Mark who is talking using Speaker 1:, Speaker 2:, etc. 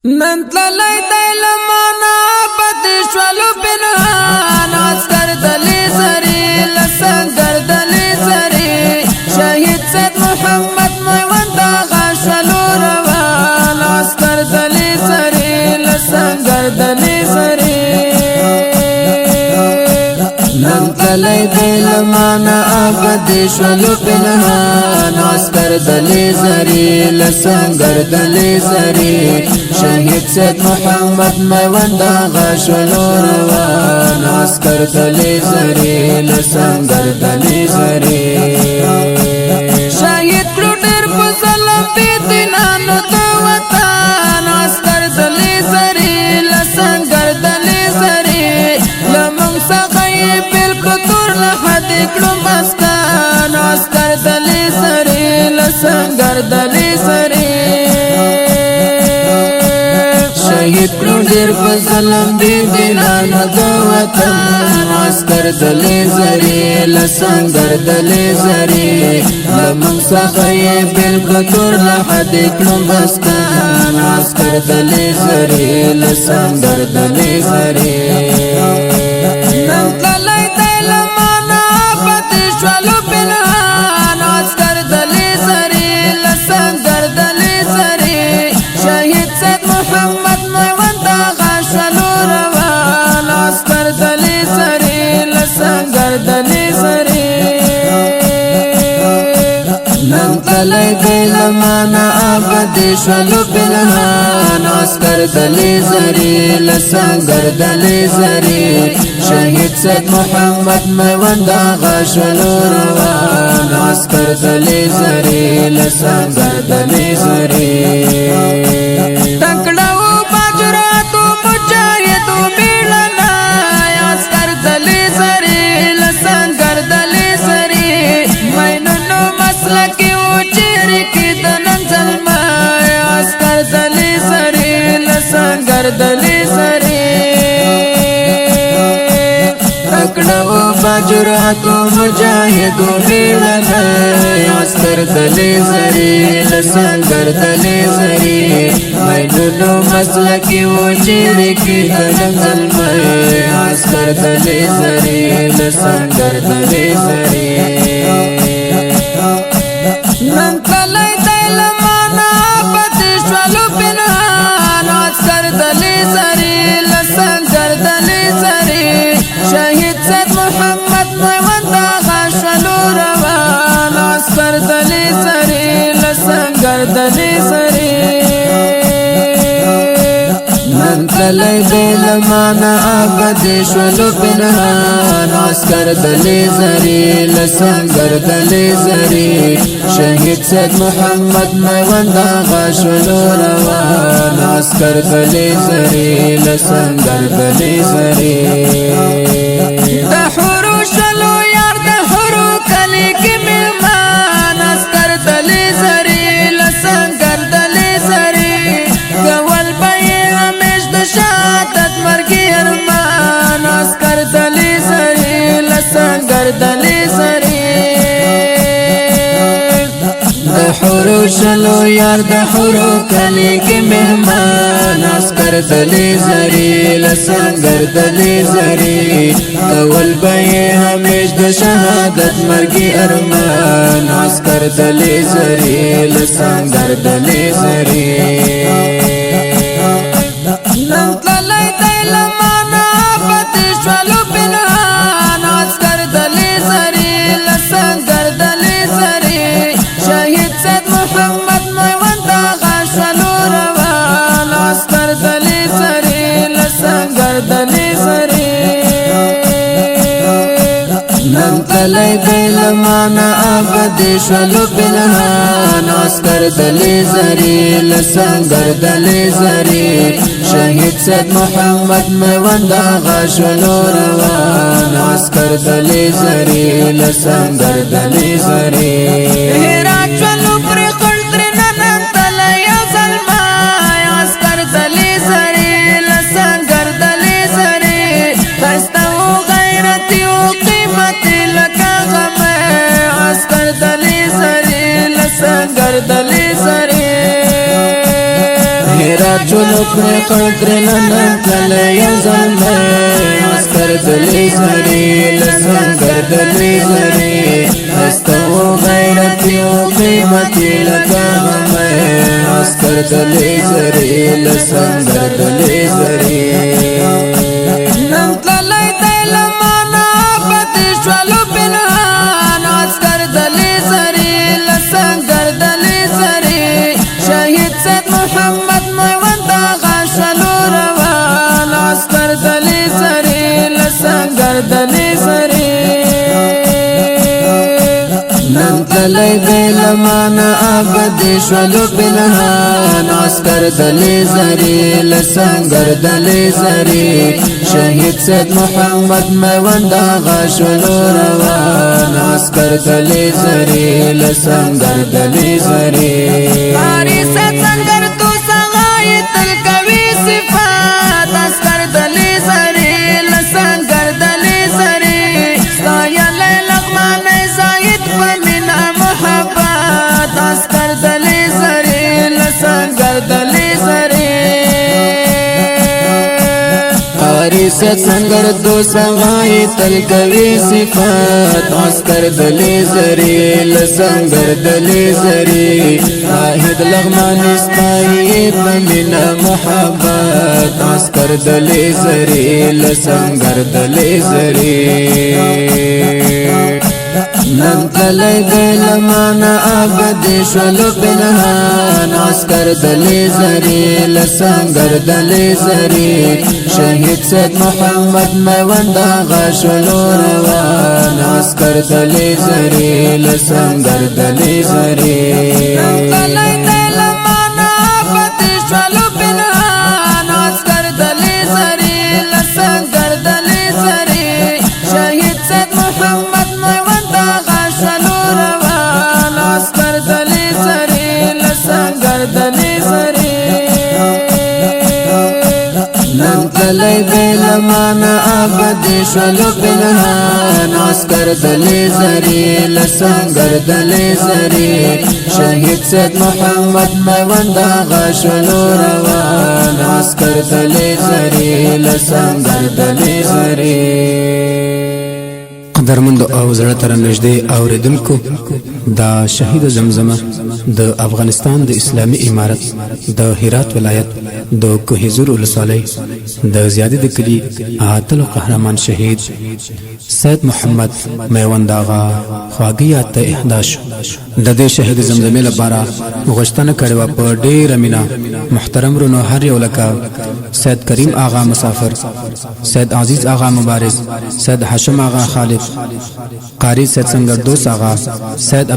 Speaker 1: ننتللی دیلمانا پتشولو پنهان عسکر دلی زری لسنگر دلی زری شهید سید محمد میوند آغا شولو روان عسکر دلی زری لسنگر دلی زری ننتللی دیلمانا پتشولو پنهان عسکر دلی زری لسنگر دلی زری شهید سید محمد میوند آغا شولو روان عسکر دلی زری لسنگر دلی زری شهید کړو ډېر په ظلم بېدینانو د وطن عسکر دلی زری لسنگر دلی زری لمونږ څخه یې بېل کړو تور له حدې کړو مسکن عسکر دلی زری لسنگر دلی زری شهید کړو ډېر په ظلم بېدینانو د وطن عسکر دلی زری لسنگر دلی زری لمونږ څخه یې بېل کړو تور له حدې کړو مسکن عسکر دلی زری لسنگر دلی زری ننتللی دیلمانا پتشولو پنهان عسکر دلی زری لسنگر دلی زری شهید سید محمد میوند آغا شولو روان عسکر دلی زری لسنگر دلی زری ننتللی دیلمانا آبادی شولو پنهان عسکر دلی زری لسنگر دلی زری شهید سید محمد میوند آغا شولو روان عسکر دلی زری لسنگر دلی زری تکړو باجراتو مجاهدو بیلنا عسکر دلی زری لسنگر دلی زری مینونو مسلکی و چیری کی دنن ظلما عسکر دلی زری لسنگر دلی زری تکړو باجراتو مجاهدو بیلنا عسکر دلی زری لسنگر دلی زری مینونو مسلکی و چیری کی دنن ظلما عسکر دلی زری لسنگر دلی زری ننتللی دیلمانا پتشولو پنهان عسکر دلی زری لسنگر دلی زری شهید سید محمد میوند آغا شولو روان عسکر دلی زری لسنگر دلی زری ننتللی دیلمانا آبادی شولو پنهان عسکر دلی زری لسنگر دلی زری شهید سید محمد میوند آغا شولو روان عسکر دلی زری لسنگر دلی زری د حورو شلو یار د حورو کلی کې مهمان عسکر دلی زری لسنگر دلی زری کول به همیش د شهادت مرګي ارمان عسکر دلی زری لسنگر دلی زری د حورو شلو یار د حورو کلی کې مهمان عسکر دلی زری لسنگر دلی زری کول به همیش د شهادت مرګي ارمان عسکر دلی زری لسنگر دلی زری ننتللی دیلمانا پتشولو پنهان عسکر دلی زری لسنگر دلی زری شهید سید محمد میوند آغا شولو روان عسکر دلی زری لسنگر دلی زری ننتللی دیلمانا آبادی شولو پنهان عسکر دلی زری لسنگر دلی زری شهید سید محمد میوند آغا شولو روان عسکر دلی زری لسنگر دلی زری هرات شولو پر خلطر ننتللی ظلما عسکر دلی زری لسنگر دلی زری خسته و غیرتی و قیمتی لکا غم عسکر دلی زری لسنگر دلی زری هرات چولو پر قدر نن کله یو زلمه عسكر دلی زری لسنگر دلی زری استو غیرتی و قیمتی لکا همه عسكر دلی زری لسنگر دلی زری نن کله دیلمانا پتی شولو پنهان عسكر دلی زری لسنگر دلی زری شهید سید محمد میوند آغا شلو روان عسكر دلی زری لسنگر دلی زری نن کلی دیلمانا آبادی شولو پنهان عسكر دلی زری لسنگر دلی زری شهید سید محمد میوند آغا شلو روان عسكر دلی زری لسنگر دلی زری قاری سید سنگر تو سغای تل کوي صفات عسكر دلی زری لسنگر دلی زری ستایا لغمان زاید پمینا محبت عسكر دلی زری لسنگر دلی زری قاری سید سنگر دو سغای تل کوي صفات عسكر دلی زری لسنگر دلی زری واحد لغمان استایید پمینا محبت عسكر دلی زری لسنگر دلی زری نن کلی دیلمانا آبادی شولو پنهان عسكر دلی زری لسنگر دلی زری شهید سید محمد میوند آغا شلو روان عسكر دلی زری لسنگر دلی زری نن کلی دیلمانا آبادی شولو پنهان عسكر دلی زری لسنگر دلی زری شهید سید محمد میوند آغا شلو روان عسكر دلی زری لسنگر دلی زری نن کلی دیلمانا آبادی شولو پنهان عسكر دلی زری لسنگر دلی زری شهید سید محمد میوند آغا شلو روان عسكر دلی زری لسنگر دلی زری
Speaker 2: قدرمند او زړه تر نږدې اوریدونکو دا شهید زمزمه د افغانستان د اسلامي امارت د هرات ولایت د کوهزور ولسوالۍ د زیادې د کلی اتل قهرمان شهید سید محمد میوند آغا خواږه ته اهدا شو د دې شهید زمزمه لپاره غوښتنه کړې و په ډېر مینا محترم رونو هر یو لکه سید کریم آغا مسافر سید عزیز آغا مبارز سید حشم آغا خالد قاری سید سنگر دوست آغا سید